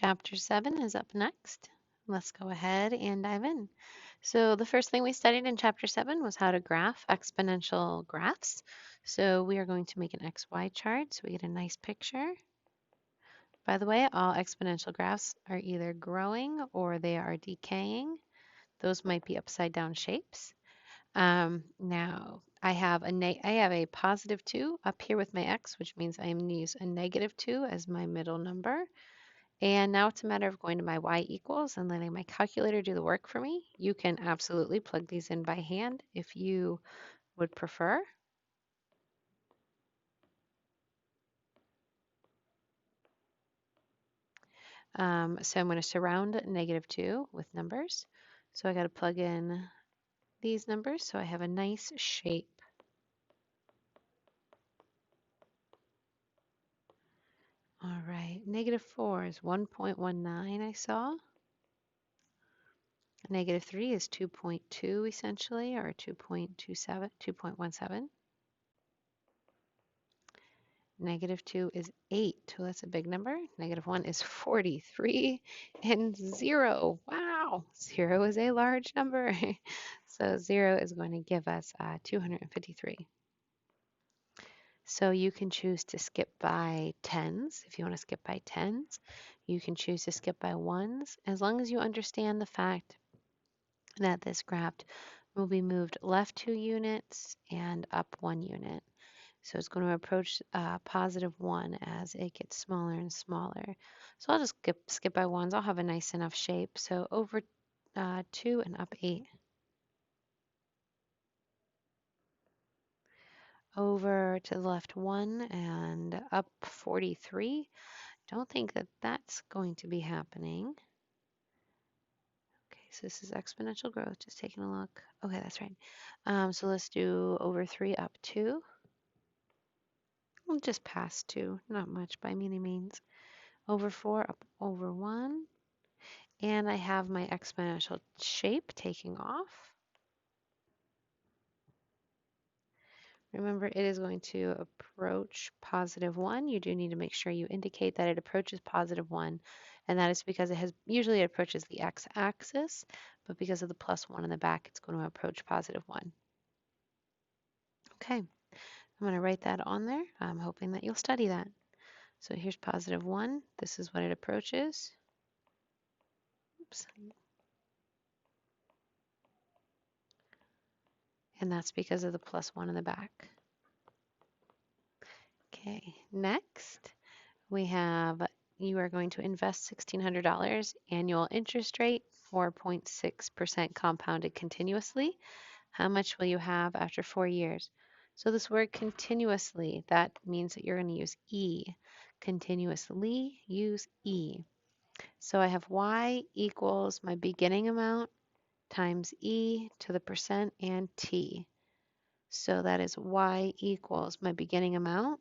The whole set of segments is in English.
Chapter 7 is up next. Let's go ahead and dive in. So the first thing we studied in Chapter 7 was how to graph exponential graphs. So we are going to make an XY chart so we get a nice picture. By the way, all exponential graphs are either growing or they are decaying. Those might be upside down shapes. Now I have a positive 2 up here with my x, which means I am going to use a negative 2 as my middle number. And now it's a matter of going to my y equals and letting my calculator do the work for me. You can absolutely plug these in by hand if you would prefer. So I'm going to surround negative 2 with numbers. So I got to plug in these numbers so I have a nice shape. All right, negative 4 is 1.19 I saw. Negative 3 is 2.2 essentially, or 2.17. Negative 2 is 8, so that's a big number. Negative 1 is 43, and 0, wow, 0 is a large number. So 0 is going to give us 253. So you can choose to skip by tens if you want to skip by tens. You can choose to skip by ones, as long as you understand the fact that this graph will be moved left 2 units and up 1 unit. So it's going to approach positive 1 as it gets smaller and smaller. So I'll just skip by ones. I'll have a nice enough shape. So over 2 and up 8. Over to the left 1 and up 43. Don't think that that's going to be happening. Okay, so this is exponential growth. Just taking a look. Okay, that's right. So let's do over 3 up 2. We'll just pass 2. Not much by any means. Over 4 up over 1. And I have my exponential shape taking off. Remember, it is going to approach positive 1. You do need to make sure you indicate that it approaches positive 1, and that is because usually it approaches the x-axis, but because of the plus 1 in the back, it's going to approach positive 1. Okay, I'm going to write that on there. I'm hoping that you'll study that. So here's positive 1. This is what it approaches. Oops. And that's because of the plus 1 in the back. Okay, next we have you are going to invest $1,600, annual interest rate 4.6% compounded continuously. How much will you have after 4 years? So this word continuously, that means that you're going to use E. Continuously, use E. So I have Y equals my beginning amount times E to the percent and T. So that is Y equals my beginning amount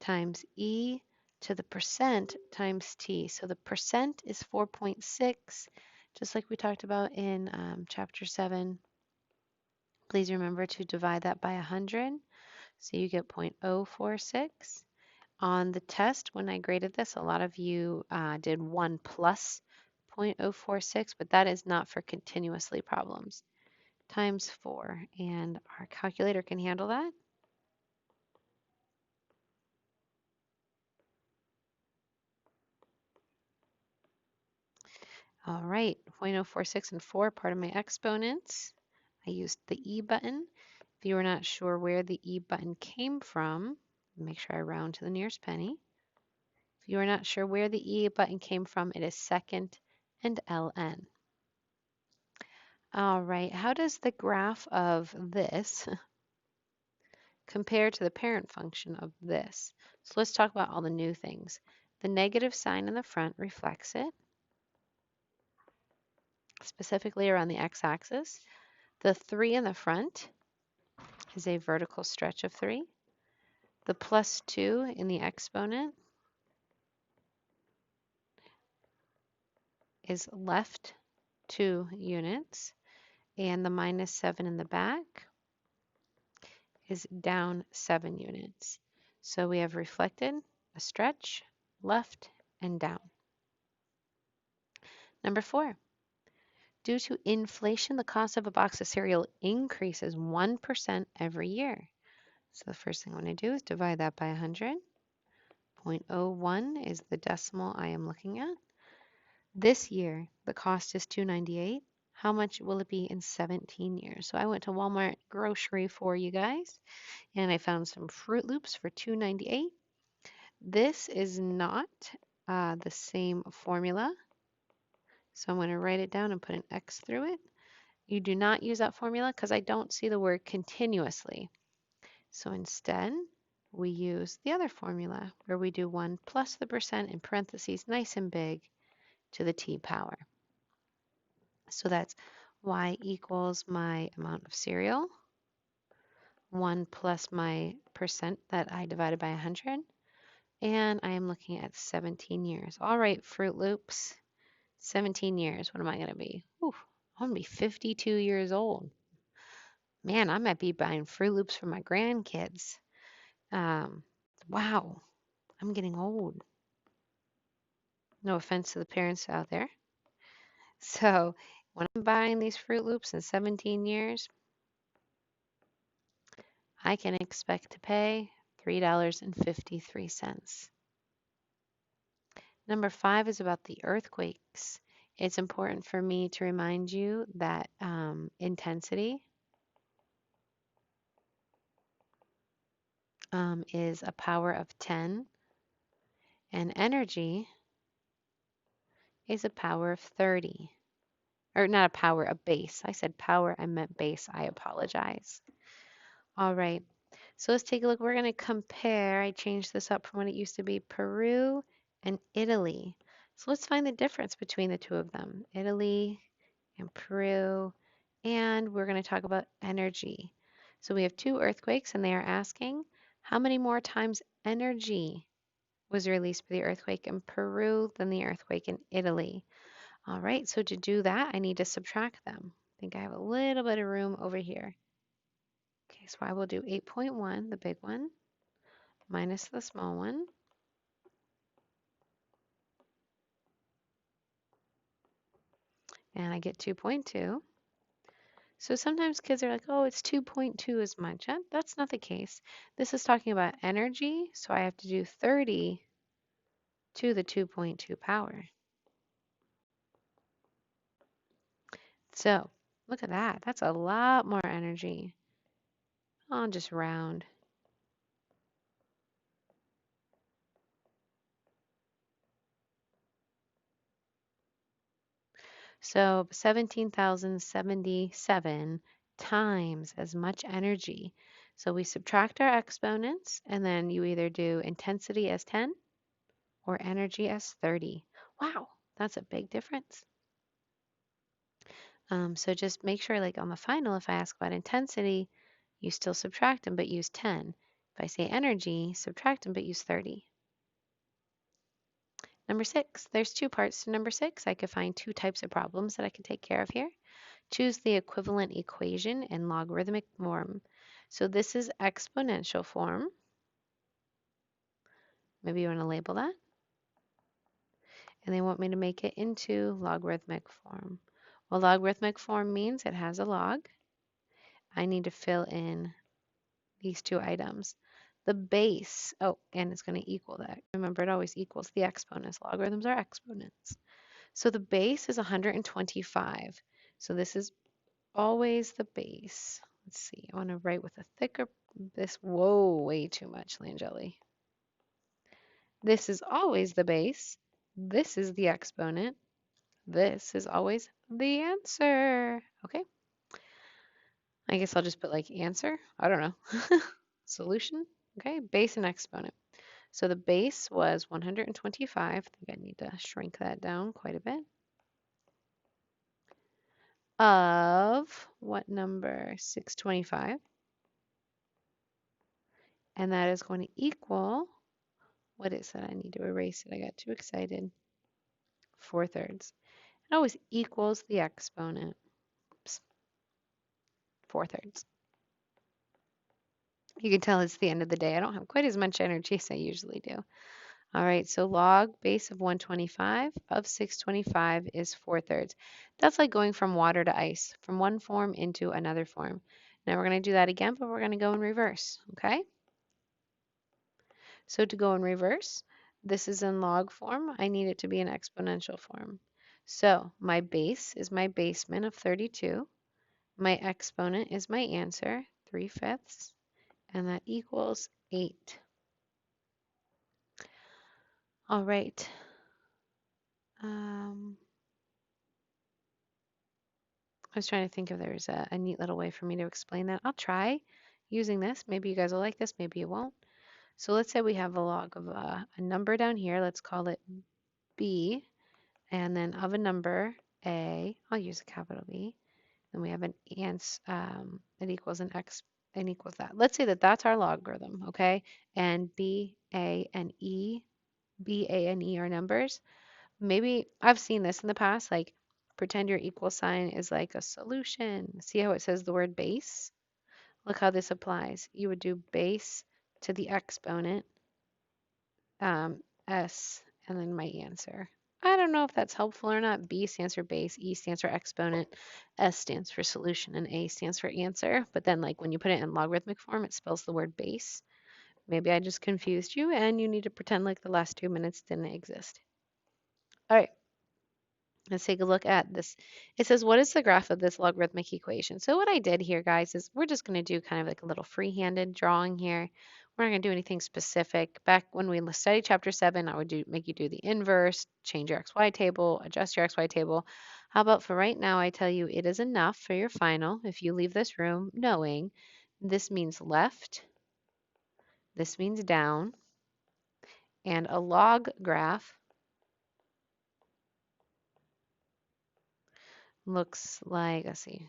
times E to the percent times T. So the percent is 4.6, just like we talked about in chapter 7. Please remember to divide that by 100. So you get 0.046. On the test, when I graded this, a lot of you did 1 plus 0.046, but that is not for continuously problems. Times 4, and our calculator can handle that. All right, 0.046 and 4, part of my exponents. I used the E button. If you are not sure where the E button came from, make sure I round to the nearest penny. If you are not sure where the E button came from, it is second and ln. All right, how does the graph of this compare to the parent function of this? So let's talk about all the new things. The negative sign in the front reflects it, specifically around the x-axis. The 3 in the front is a vertical stretch of 3. The plus 2 in the exponent is left 2 units, and the minus 7 in the back is down 7 units. So we have reflected, a stretch, left, and down. Number 4, due to inflation, the cost of a box of cereal increases 1% every year. So the first thing I want to do is divide that by 100. 0.01 is the decimal I am looking at. This year, the cost is $2.98. How much will it be in 17 years? So I went to Walmart grocery for you guys, and I found some Fruit Loops for $2.98. This is not the same formula, so I'm going to write it down and put an X through it. You do not use that formula because I don't see the word continuously. So instead, we use the other formula where we do 1 plus the percent in parentheses, nice and big, to the t power. So that's y equals my amount of cereal, 1 plus my percent that I divided by 100, and I am looking at 17 years. All right, Fruit Loops, 17 years. What am I going to be? Ooh, I'm going to be 52 years old. Man, I might be buying Fruit Loops for my grandkids. Um, wow, I'm getting old. No offense to the parents out there. So when I'm buying these Fruit Loops in 17 years, I can expect to pay $3.53. Number 5 is about the earthquakes. It's important for me to remind you that intensity is a power of 10, and energy is a power of 30. Or not a power, a base. I said power, I meant base. I apologize. All right, so let's take a look. We're going to compare. I changed this up from what it used to be, Peru and Italy. So let's find the difference between the two of them, Italy and Peru. And we're going to talk about energy. So we have 2 earthquakes, and they are asking how many more times energy was released by the earthquake in Peru than the earthquake in Italy. All right, so to do that, I need to subtract them. I think I have a little bit of room over here. Okay, so I will do 8.1, the big one, minus the small one. And I get 2.2. So sometimes kids are like, oh, it's 2.2 as much. That's not the case. This is talking about energy, so I have to do 30 to the 2.2 power. So look at that. That's a lot more energy. I'll just round. So 17,077 times as much energy. So we subtract our exponents, and then you either do intensity as 10 or energy as 30. Wow, that's a big difference. So just make sure, like on the final, if I ask about intensity, you still subtract them but use 10. If I say energy, subtract them but use 30. Number 6, there's 2 parts to number 6. I could find 2 types of problems that I could take care of here. Choose the equivalent equation in logarithmic form. So this is exponential form. Maybe you want to label that. And they want me to make it into logarithmic form. Well, logarithmic form means it has a log. I need to fill in these 2 items. The base, oh, and it's going to equal that. Remember, it always equals the exponents. Logarithms are exponents. So the base is 125. So this is always the base. Let's see, I want to write with a thicker, whoa, way too much, Langeli. This is always the base. This is the exponent. This is always the answer. Okay. I guess I'll just put like answer. I don't know. Solution. Okay. Base and exponent. So the base was 125. I think I need to shrink that down quite a bit. Of what number? 625. And that is going to equal, what is that? I need to erase it. I got too excited. 4/3. It always equals the exponent. Oops. 4/3. You can tell it's the end of the day. I don't have quite as much energy as I usually do. All right, so log base of 125 of 625 is 4/3. That's like going from water to ice, from one form into another form. Now we're going to do that again, but we're going to go in reverse, okay? So to go in reverse, this is in log form. I need it to be in exponential form. So my base is my basement of 32. My exponent is my answer, 3/5, and that equals 8. All right. I was trying to think if there's a neat little way for me to explain that. I'll try using this. Maybe you guys will like this, maybe you won't. So let's say we have a log of a number down here. Let's call it B. And then of a number, A. I'll use a capital B. Then we have an ans, it equals an X and equals that. Let's say that that's our logarithm, okay? And B, A, and E, B, A, and E are numbers. Maybe I've seen this in the past, like pretend your equal sign is like a solution. See how it says the word base? Look how this applies. You would do base to the exponent, S, and then my answer. I don't know if that's helpful or not. B stands for base, E stands for exponent, S stands for solution, and A stands for answer. But then like when you put it in logarithmic form, it spells the word base. Maybe I just confused you and you need to pretend like the last 2 minutes didn't exist. All right. Let's take a look at this. It says, what is the graph of this logarithmic equation? So what I did here, guys, is we're just going to do kind of like a little free-handed drawing here. We're not going to do anything specific. Back when we studied chapter 7, I would make you do the inverse, change your XY table, adjust your XY table. How about for right now, I tell you it is enough for your final if you leave this room knowing this means left, this means down, and a log graph looks like, let's see,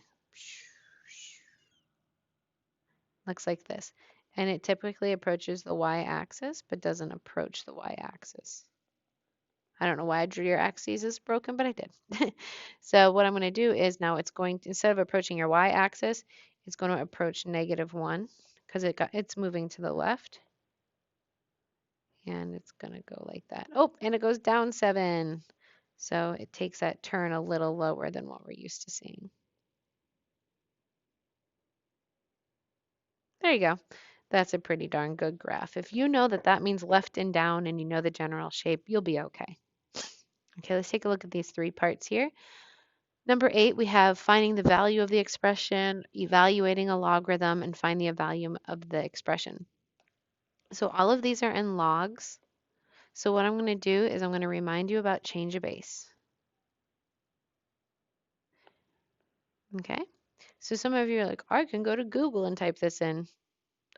looks like this. And it typically approaches the y-axis, but doesn't approach the y-axis. I don't know why I drew your axes as broken, but I did. So what I'm going to do is now it's going to, instead of approaching your y-axis, it's going to approach -1 because it's moving to the left. And it's going to go like that. Oh, and it goes down 7. So it takes that turn a little lower than what we're used to seeing. There you go. That's a pretty darn good graph. If you know that that means left and down and you know the general shape, you'll be okay. Okay, let's take a look at these 3 parts here. Number 8, we have finding the value of the expression, evaluating a logarithm, and find the value of the expression. So all of these are in logs. So what I'm going to do is I'm going to remind you about change of base. Okay, so some of you are like, I can go to Google and type this in.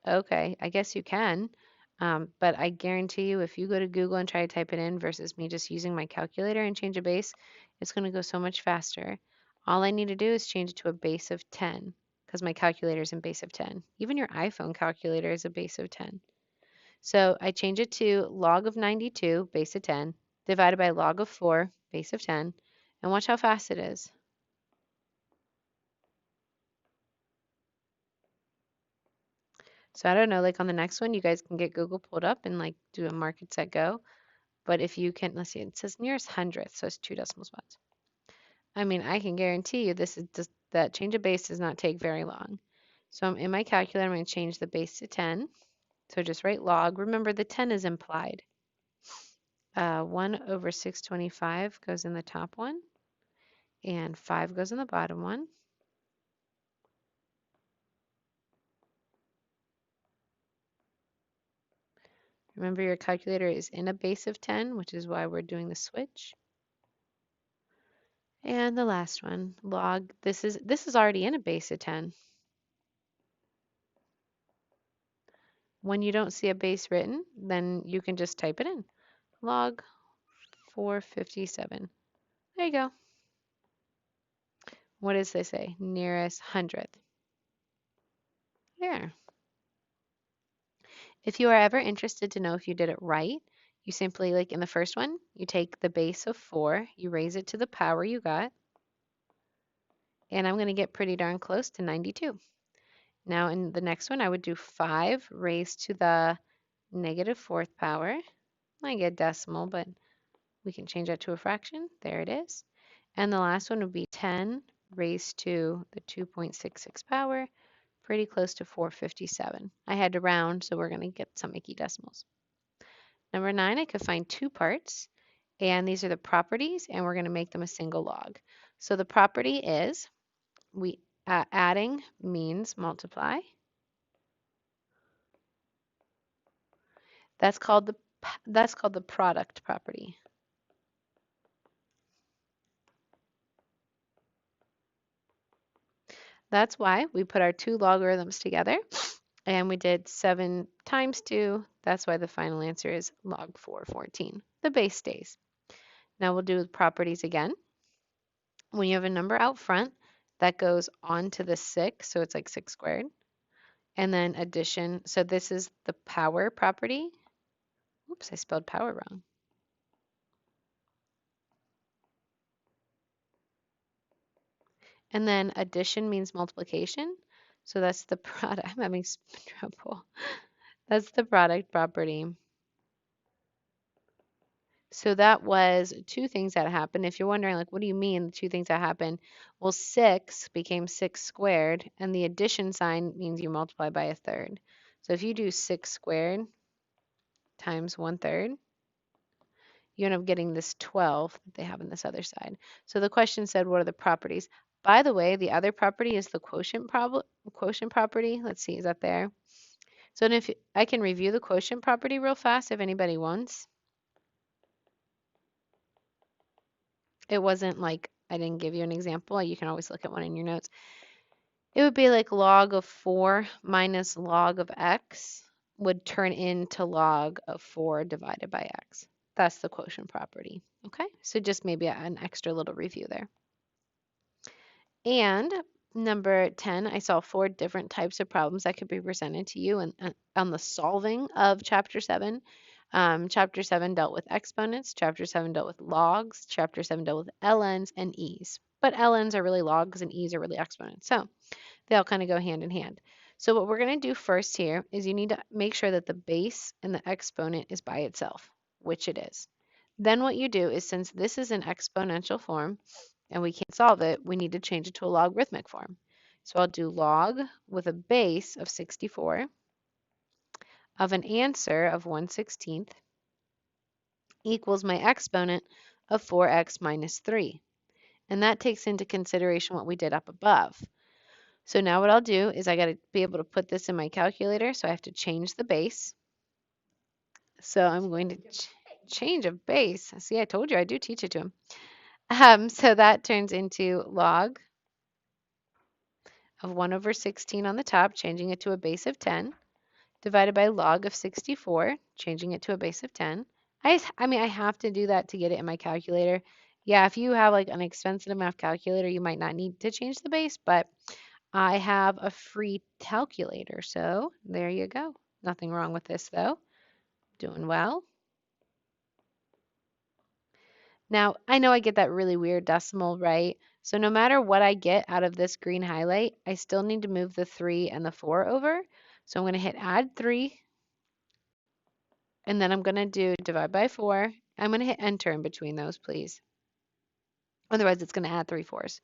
Okay, I guess you can. But I guarantee you, if you go to Google and try to type it in versus me just using my calculator and change a base, it's going to go so much faster. All I need to do is change it to a base of 10 because my calculator is in base of 10. Even your iPhone calculator is a base of 10. So I change it to log of 92, base of 10, divided by log of 4, base of 10, and watch how fast it is. So I don't know, like on the next one, you guys can get Google pulled up and like do a mark it, set, go. But if you can, let's see, it says nearest hundredth, so it's 2 decimal spots. I mean, I can guarantee you this is just that change of base does not take very long. So I'm in my calculator, I'm going to change the base to 10. So just write log. Remember, the 10 is implied. 1 over 625 goes in the top one, and 5 goes in the bottom one. Remember, your calculator is in a base of 10, which is why we're doing the switch. And the last one, log, this is already in a base of 10. When you don't see a base written, then you can just type it in. Log 457. There you go. What does they say? Nearest hundredth. There. If you are ever interested to know if you did it right, you simply, like in the first one, you take the base of 4, you raise it to the power you got, and I'm going to get pretty darn close to 92. Now in the next one, I would do 5 raised to the -4th power. I get decimal, but we can change that to a fraction. There it is. And the last one would be 10 raised to the 2.66 power, pretty close to 457. I had to round, so we're going to get some icky decimals. Number 9, I could find two parts, and these are the properties, and we're going to make them a single log. So the property is adding means multiply. That's called the product property. That's why we put our two logarithms together and we did 7 times 2. That's why the final answer is log 414. The base stays. Now we'll do properties again. When you have a number out front, that goes on to the 6, so it's like 6 squared. And then addition, so this is the power property. Oops, I spelled power wrong. And then addition means multiplication. So that's the product. I'm having trouble. That's the product property. So that was two things that happened. If you're wondering, like, what do you mean, the two things that happened? Well, 6 became 6 squared, and the addition sign means you multiply by a third. So if you do 6 squared times 1/3, you end up getting this 12 that they have on this other side. So the question said, what are the properties? By the way, the other property is the quotient property. Let's see, is that there? So if I can review the quotient property real fast if anybody wants. It wasn't like I didn't give you an example. You can always look at one in your notes. It would be like log of 4 minus log of x would turn into log of 4 divided by x. That's the quotient property. Okay, so just maybe an extra little review there. And number 10, I saw 4 different types of problems that could be presented to you on the solving of Chapter 7. Chapter 7 dealt with exponents, Chapter 7 dealt with logs, Chapter 7 dealt with ln's and e's. But ln's are really logs and e's are really exponents. So they all kind of go hand in hand. So what we're going to do first here is you need to make sure that the base and the exponent is by itself, which it is. Then what you do is, since this is an exponential form and we can't solve it, we need to change it to a logarithmic form. So I'll do log with a base of 64 of an answer of 1/16 equals my exponent of 4x minus 3. And that takes into consideration what we did up above. So now what I'll do is I got to be able to put this in my calculator, so I have to change the base. So I'm going to change a base. See, I told you I do teach it to him. So that turns into log of 1/16 on the top, changing it to a base of 10, divided by log of 64, changing it to a base of 10. I mean, I have to do that to get it in my calculator. Yeah, if you have like an expensive math calculator, you might not need to change the base, but I have a free calculator, so there you go. Nothing wrong with this though. Doing well. Now, I know I get that really weird decimal, right? So no matter what I get out of this green highlight, I still need to move the 3 and the 4 over. So I'm going to hit add 3, and then I'm going to do divide by 4. I'm going to hit enter in between those, please. Otherwise, it's going to add 3 4s.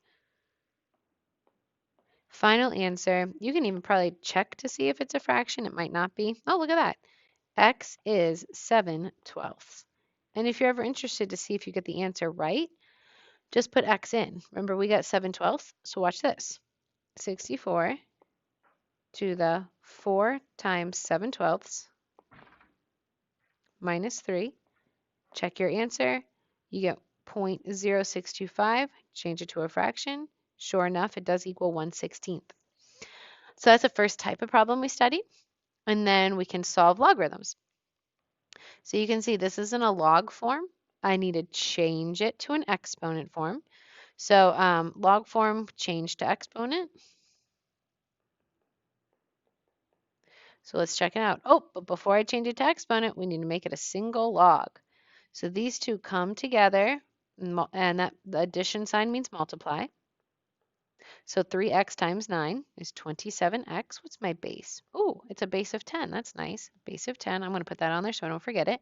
Final answer. You can even probably check to see if it's a fraction. It might not be. Oh, look at that. X is 7/12. And if you're ever interested to see if you get the answer right, just put X in. Remember, we got 7/12, so watch this. 64 to the 4 times 7/12 minus 3. Check your answer. You get 0.0625. Change it to a fraction. Sure enough, it does equal 1/16. So that's the first type of problem we studied. And then we can solve logarithms. So you can see this is in a log form. I need to change it to an exponent form. So log form change to exponent. So let's check it out. Oh, but before I change it to exponent, we need to make it a single log. So these two come together, and that the addition sign means multiply. So 3x times 9 is 27x. What's my base? Oh, it's a base of 10. That's nice. Base of 10. I'm going to put that on there so I don't forget it.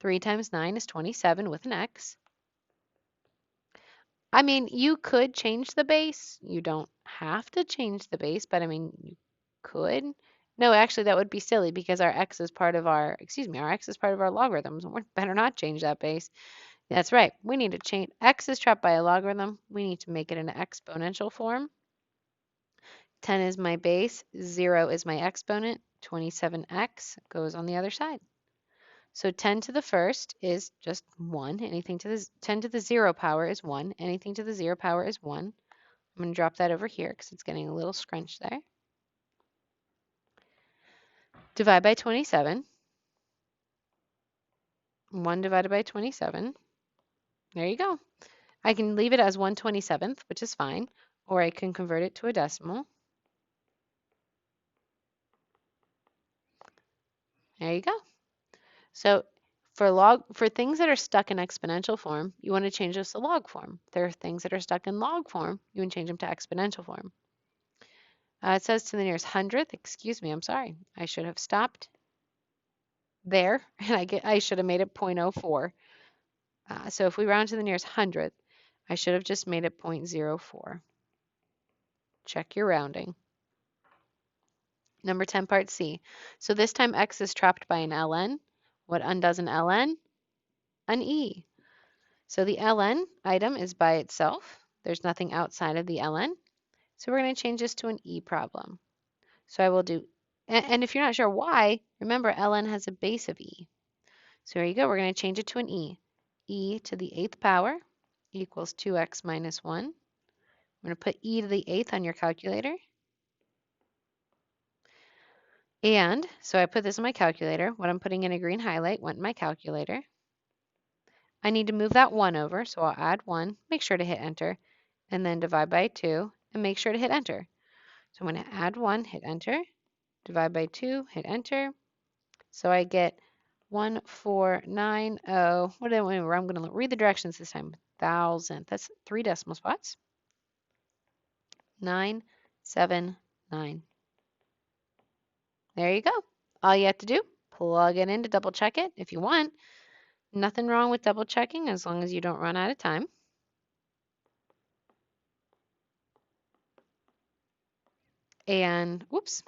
3 times 9 is 27 with an x. I mean, you could change the base. You don't have to change the base, but I mean, you could. No, actually, that would be silly because our x is part of our, excuse me, our x is part of our logarithms. We better not change that base. That's right. We need to change, x is trapped by a logarithm. We need to make it an exponential form. 10 is my base, 0 is my exponent, 27x goes on the other side. So 10 to the first is just 1. Anything to the 10 to the 0 power is 1. Anything to the 0 power is 1. I'm going to drop that over here because it's getting a little scrunched there. Divide by 27. 1 divided by 27. There you go. I can leave it as 1/27th, which is fine, or I can convert it to a decimal. There you go. So for things that are stuck in exponential form, you want to change this to log form. There are things that are stuck in log form, you want to change them to exponential form. It says to the nearest hundredth. Excuse me, I'm sorry. I should have stopped there, and I should have made it 0.04. So if we round to the nearest hundredth, I should have just made it 0.04. Check your rounding. Number 10, part C. So this time x is trapped by an ln. What undoes an ln? An e. So the ln item is by itself. There's nothing outside of the ln. So we're going to change this to an e problem. So I will do, and if you're not sure why, remember ln has a base of e. So here you go. We're going to change it to an e. E to the 8th power equals 2x minus 1. I'm going to put e to the 8th on your calculator. And so I put this in my calculator. What I'm putting in a green highlight went in my calculator. I need to move that 1 over, so I'll add 1, make sure to hit enter, and then divide by 2, and make sure to hit enter. So I'm going to add 1, hit enter, divide by 2, hit enter. So I get 1490, I'm going to read the directions this time, 1,000. That's 3 decimal spots. 979. There you go. All you have to do, plug it in to double check it if you want. Nothing wrong with double checking as long as you don't run out of time. And whoops,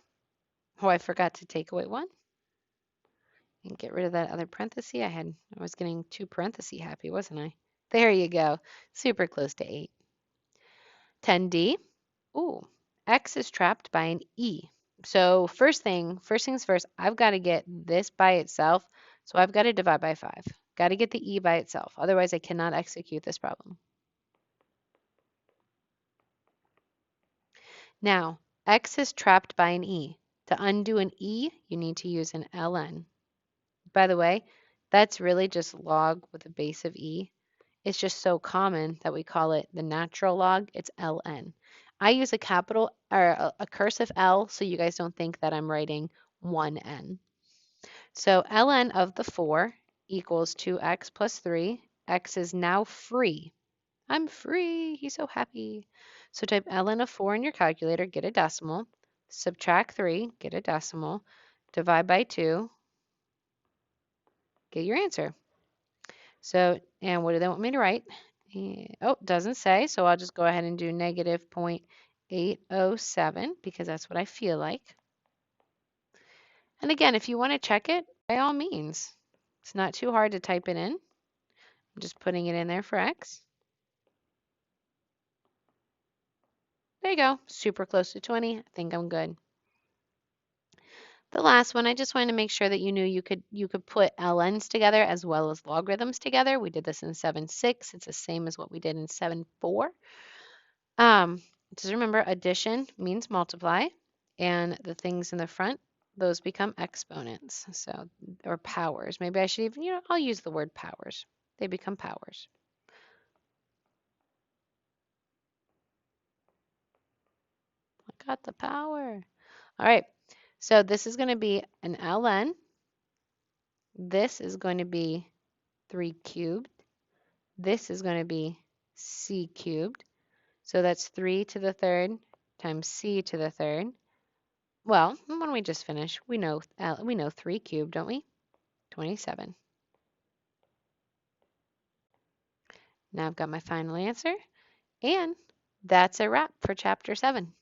oh, I forgot to take away 1 and get rid of that other parenthesis. I was getting 2 parentheses happy, wasn't I? There you go. Super close to 8. 10D. Ooh, x is trapped by an e. So first things first, I've got to get this by itself. So I've got to divide by 5. Got to get the e by itself. Otherwise, I cannot execute this problem. Now, x is trapped by an e. To undo an e, you need to use an ln. By the way, that's really just log with a base of e. It's just so common that we call it the natural log. It's ln. I use a capital or a cursive L so you guys don't think that I'm writing 1n. So ln of the 4 equals 2x plus 3. X is now free. I'm free. He's so happy. So type ln of 4 in your calculator, get a decimal. Subtract 3, get a decimal. Divide by 2, get your answer. So, and what do they want me to write? Oh, doesn't say, so I'll just go ahead and do negative 0.807 because that's what I feel like. And again, if you want to check it, by all means. It's not too hard to type it in. I'm just putting it in there for x. There you go, super close to 20. I think I'm good. The last one, I just wanted to make sure that you knew you could put ln's together as well as logarithms together. We did this in 7.6. It's the same as what we did in 7.4. Just remember, addition means multiply, and the things in the front, those become exponents, so, or powers. Maybe I should even, I'll use the word powers. They become powers. I got the power. All right, so this is going to be an ln. This is going to be 3 cubed. This is going to be c cubed. So that's 3 to the third times c to the third. Well, why don't we just finish? We know 3 cubed, don't we? 27. Now I've got my final answer, and that's a wrap for Chapter 7.